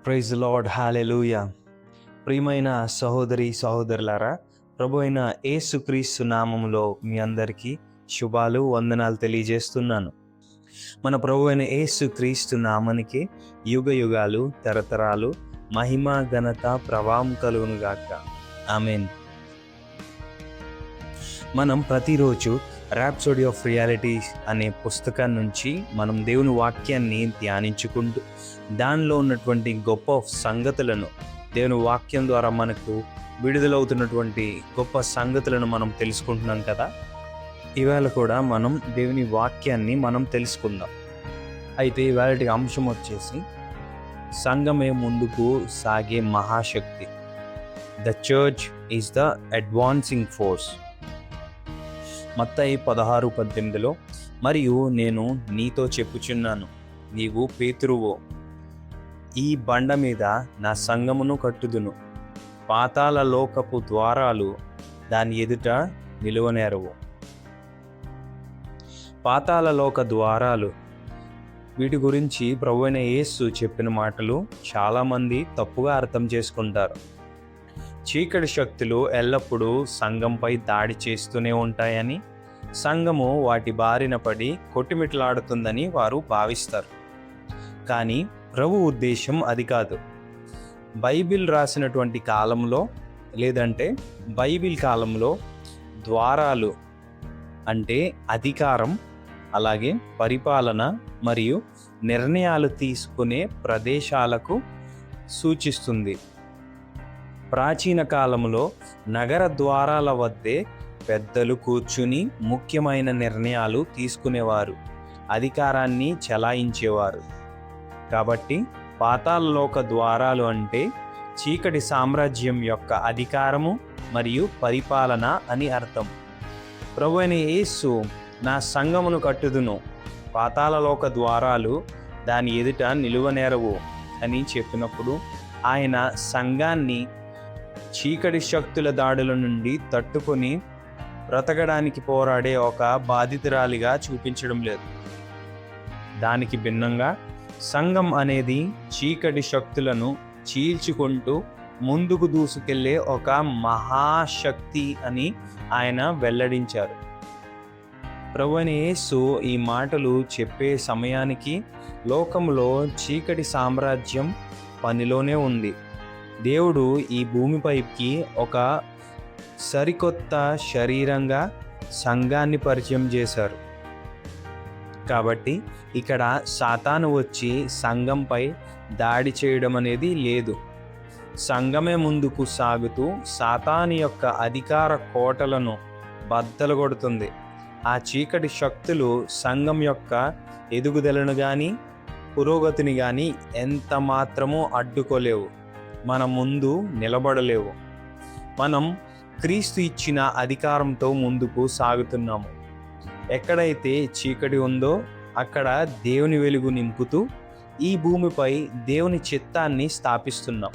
Praise lord, హల్లెలూయా. ప్రియమైన సహోదరి సహోదరులారా, ప్రభు అయిన యేసుక్రీస్తు నామములో మీ అందరికీ శుభాలు, వందనాలు తెలియజేస్తున్నాను. మన ప్రభు అయిన యేసుక్రీస్తు నామానికి యుగ యుగాలు, తరతరాలు మహిమ, ఘనత, ప్రభావం కలుగును గాక. ఆమేన్. మనం ప్రతిరోజు ర్యాప్సోడీ ఆఫ్ రియాలిటీస్ అనే పుస్తకం నుంచి మనం దేవుని వాక్యాన్ని ధ్యానించుకుంటూ దానిలో ఉన్నటువంటి గొప్ప సంగతులను, దేవుని వాక్యం ద్వారా మనకు విడుదలవుతున్నటువంటి గొప్ప సంగతులను మనం తెలుసుకుంటున్నాం కదా. ఇవాళ కూడా మనం దేవుని వాక్యాన్ని మనం తెలుసుకుందాం. అయితే ఇవాళ అంశం వచ్చేసి సంఘమే ముందుకు సాగే మహాశక్తి. The church is the advancing force. మత్తయి 16:18 మరియు నేను నీతో చెప్పుచున్నాను, నీవు పేతురువో, ఈ బండ మీద నా సంఘమును కట్టుదును, పాతాళ లోకపు ద్వారాలు దాని ఎదుట నిలువనేరవు. పాతాళ లోక ద్వారాలు, వీటి గురించి ప్రభువైన యేసు చెప్పిన మాటలు చాలామంది తప్పుగా అర్థం చేసుకుంటారు. చీకటి శక్తులు ఎల్లప్పుడూ సంఘంపై దాడి చేస్తూనే ఉంటాయని, సంఘము వాటి బారిన పడి కొట్టుమిట్లాడుతుందని వారు భావిస్తారు. కానీ ప్రభు ఉద్దేశం అది కాదు. బైబిల్ రాసినటువంటి కాలంలో, లేదంటే బైబిల్ కాలంలో ద్వారాలు అంటే అధికారం, అలాగే పరిపాలన మరియు నిర్ణయాలు తీసుకునే ప్రదేశాలకు సూచిస్తుంది. ప్రాచీన కాలంలో నగర ద్వారాల వద్దే పెద్దలు కూర్చుని ముఖ్యమైన నిర్ణయాలు తీసుకునేవారు, అధికారాన్ని చెలాయించేవారు. కాబట్టి పాతాళలోక ద్వారాలు అంటే చీకటి సామ్రాజ్యం యొక్క అధికారము మరియు పరిపాలన అని అర్థం. ప్రభువైన యేసు నా సంఘమును కట్టుదును, పాతాళలోక ద్వారాలు దాని ఎదుట నిలువనేరవు అని చెప్పినప్పుడు ఆయన సంఘాన్ని చీకటి శక్తుల దాడుల నుండి తట్టుకొని బ్రతకడానికి పోరాడే ఒక బాధితురాలిగా చూపించడం లేదు. దానికి భిన్నంగా సంఘం అనేది చీకటి శక్తులను చీల్చుకుంటూ ముందుకు దూసుకెళ్లే ఒక మహాశక్తి అని ఆయన వెల్లడించారు. ప్రభువైన యేసు ఈ మాటలు చెప్పే సమయానికి లోకంలో చీకటి సామ్రాజ్యం పనిలోనే ఉంది. దేవుడు ఈ భూమిపైకి ఒక సరికొత్త శరీరంగా సంఘాన్ని పరిచయం చేశారు. కాబట్టి ఇక్కడ సాతాను వచ్చి సంఘంపై దాడి చేయడం అనేది లేదు. సంఘమే ముందుకు సాగుతూ సాతాను యొక్క అధికార కోటలను బద్దలు కొడుతుంది. ఆ చీకటి శక్తులు సంఘం యొక్క ఎదుగుదలను కానీ పురోగతిని కానీ ఎంత మాత్రమూ అడ్డుకోలేవు, మన ముందు నిలబడలేవు. మనం క్రీస్తు ఇచ్చిన అధికారంతో ముందుకు సాగుతున్నాము. ఎక్కడైతే చీకటి ఉందో అక్కడ దేవుని వెలుగు నింపుతూ ఈ భూమిపై దేవుని చిత్తాన్ని స్థాపిస్తున్నాం.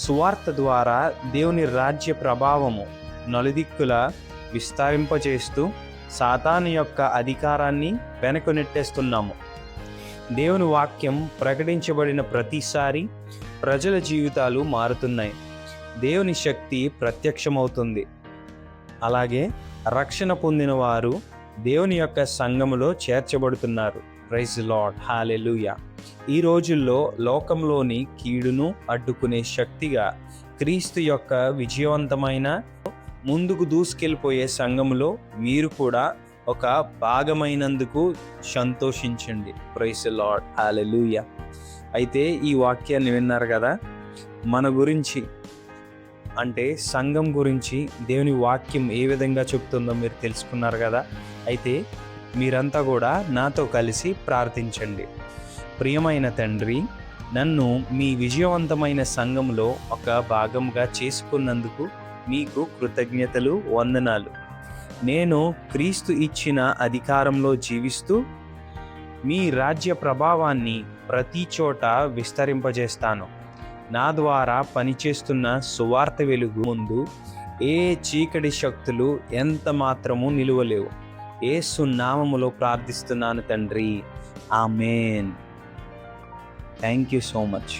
సువార్త ద్వారా దేవుని రాజ్య ప్రభావము నలుదిక్కుల విస్తరింపచేస్తూ సాతాను యొక్క అధికారాన్ని వెనక్కు నెట్టేస్తున్నాము. దేవుని వాక్యం ప్రకటించబడిన ప్రతిసారి ప్రజల జీవితాలు మారుతున్నాయి, దేవుని శక్తి ప్రత్యక్షమవుతుంది. అలాగే రక్షణ పొందిన వారు దేవుని యొక్క సంఘములో చేర్చబడుతున్నారు. ప్రైజ్ లార్డ్, హల్లెలూయా. ఈ రోజుల్లో లోకంలోని కీడును అడ్డుకునే శక్తిగా క్రీస్తు యొక్క విజయవంతమైన ముందుకు దూసుకెళ్ళిపోయే సంఘములో మీరు కూడా ఒక భాగమైనందుకు సంతోషించండి. ప్రైజ్ లార్డ్, హల్లెలూయా. అయితే ఈ వాక్యాన్ని విన్నారు కదా. మన గురించి అంటే సంఘం గురించి దేవుని వాక్యం ఏ విధంగా చెప్తుందో మీరు తెలుసుకున్నారు కదా. అయితే మీరంతా కూడా నాతో కలిసి ప్రార్థించండి. ప్రియమైన తండ్రి, నన్ను మీ విజయవంతమైన సంఘంలో ఒక భాగంగా చేసుకున్నందుకు మీకు కృతజ్ఞతలు, వందనాలు. నేను క్రీస్తు ఇచ్చిన అధికారంలో జీవిస్తూ మీ రాజ్య ప్రభావాన్ని ప్రతి చోట విస్తరింపజేస్తాను. నా ద్వారా పనిచేస్తున్న సువార్త వెలుగు ముందు ఏ చీకటి శక్తులు ఎంత మాత్రము నిలువలేవు. యేసు నామములో ప్రార్థిస్తున్నాను తండ్రి. ఆమేన్. Thank you so much.